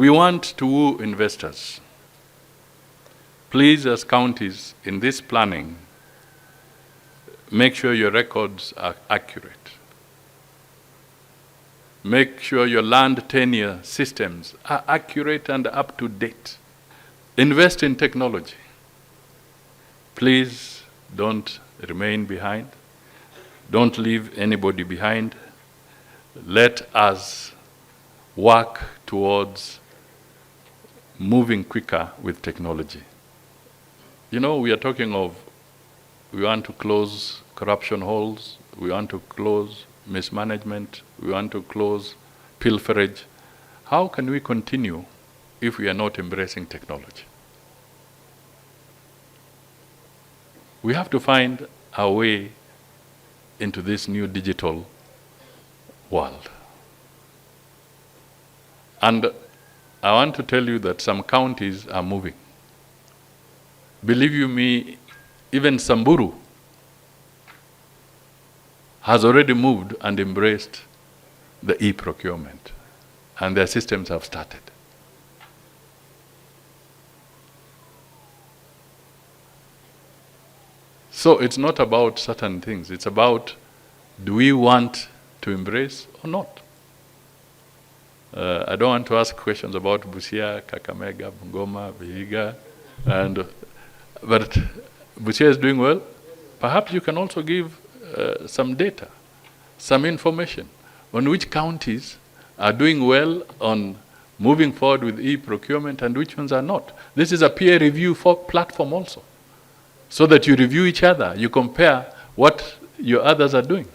We want to woo investors. Please, as counties, in this planning, make sure your records are accurate. Make sure your land tenure systems are accurate and up to date. Invest in technology. Please don't remain behind. Don't leave anybody behind. Let us work towards moving quicker with technology. You know, we are talking of, we want to close corruption holes, we want to close mismanagement, we want to close pilferage. How can we continue if we are not embracing technology? We have to find our way into this new digital world. And I want to tell you that some counties are moving. Believe you me, even Samburu has already moved and embraced the e-procurement, and their systems have started. So it's not about certain things, it's about, do we want to embrace or not? I don't want to ask questions about Busia, Kakamega, Bungoma, Vihiga, but Busia is doing well. Perhaps you can also give some data, some information on which counties are doing well on moving forward with e-procurement and which ones are not. This is a peer review platform also, so that you review each other, you compare what your others are doing.